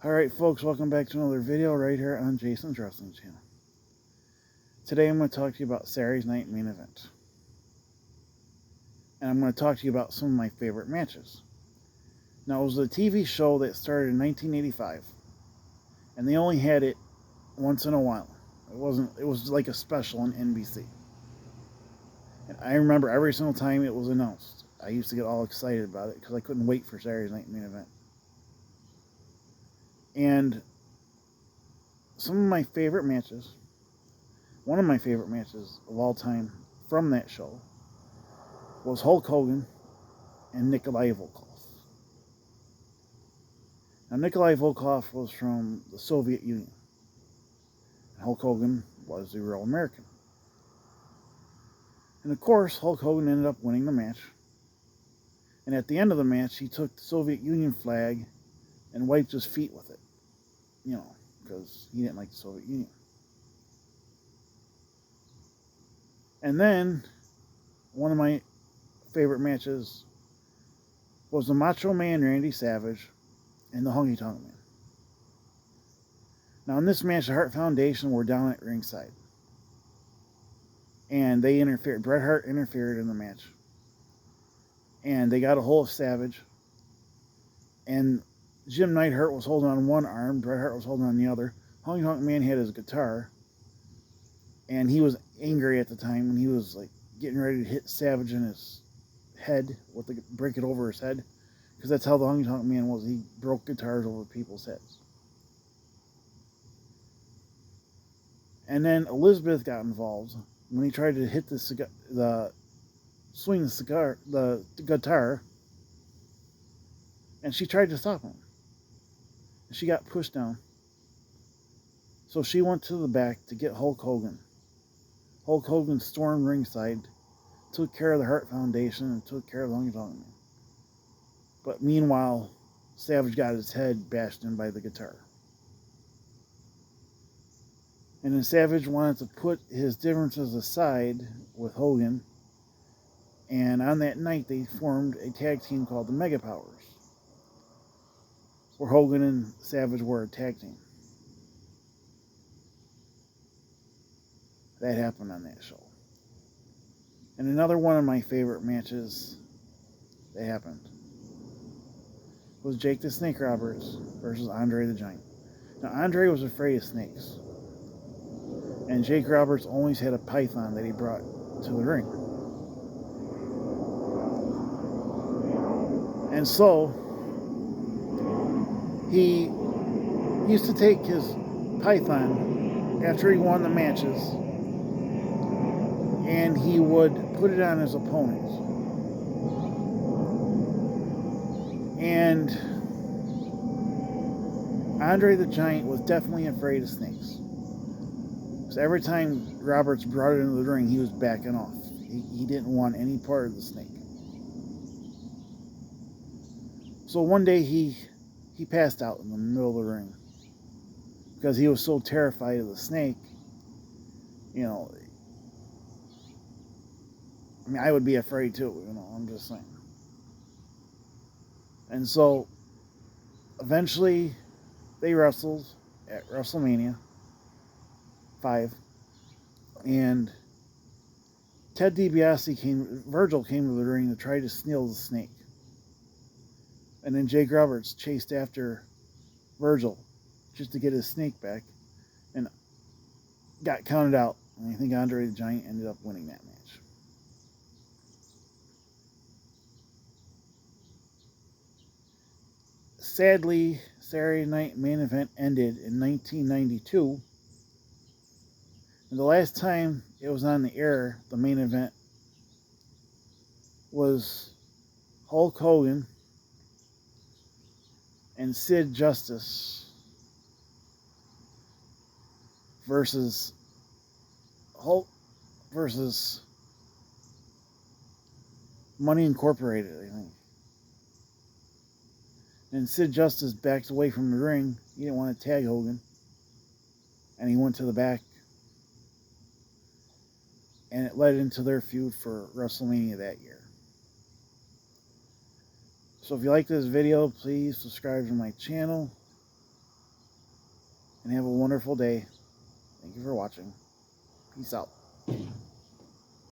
Alright folks, welcome back to another video right here on Jason's Wrestling Channel. Today I'm going to talk to you about Saturday's Night Main Event. And I'm going to talk to you about some of my favorite matches. Now it was a TV show that started in 1985. And they only had it once in a while. It was like a special on NBC. And I remember every single time it was announced, I used to get all excited about it because I couldn't wait for Saturday's Night Main Event. And some of my favorite matches, one of my favorite matches of all time from that show, was Hulk Hogan and Nikolai Volkov. Now, Nikolai Volkov was from the Soviet Union. Hulk Hogan was the real American. And of course, Hulk Hogan ended up winning the match. And at the end of the match, he took the Soviet Union flag and wiped his feet with it. You know, because he didn't like the Soviet Union. And then, one of my favorite matches was the Macho Man Randy Savage and the Honky Tonk Man. Now in this match, the Hart Foundation were down at ringside. And they interfered. Bret Hart interfered in the match. And they got a hold of Savage. And Jim Neidhart was holding on one arm, Bret Hart was holding on the other. Honky Tonk Man had his guitar, and he was angry at the time, and he was like getting ready to hit Savage in his head, break it over his head, because that's how the Honky Tonk Man was. He broke guitars over people's heads. And then Elizabeth got involved when he tried to hit the guitar, and she tried to stop him. She got pushed down. So she went to the back to get Hulk Hogan. Hulk Hogan stormed ringside, took care of the Hart Foundation, and took care of the Honky Tonk Man. But meanwhile, Savage got his head bashed in by the guitar. And then Savage wanted to put his differences aside with Hogan. And on that night, they formed a tag team called the Mega Powers, where Hogan and Savage were a tag team. That happened on that show. And another one of my favorite matches that happened was Jake the Snake Roberts versus Andre the Giant. Now, Andre was afraid of snakes. And Jake Roberts always had a python that he brought to the ring. And so, he used to take his python after he won the matches, and he would put it on his opponents. And Andre the Giant was definitely afraid of snakes. So every time Roberts brought it into the ring, he was backing off. He didn't want any part of the snake. So one day he passed out in the middle of the ring because he was so terrified of the snake. You know, I mean, I would be afraid too, you know, I'm just saying. And so, eventually, they wrestled at WrestleMania 5, and Virgil came to the ring to try to steal the snake. And then Jake Roberts chased after Virgil just to get his snake back and got counted out. And I think Andre the Giant ended up winning that match. Sadly, Saturday Night Main Event ended in 1992. And the last time it was on the air, the main event, was Hulk Hogan and Sid Justice versus Hulk versus Money Incorporated, I think. And Sid Justice backed away from the ring. He didn't want to tag Hogan. And he went to the back. And it led into their feud for WrestleMania that year. So if you like this video, please subscribe to my channel. and have a wonderful day. Thank you for watching. Peace out.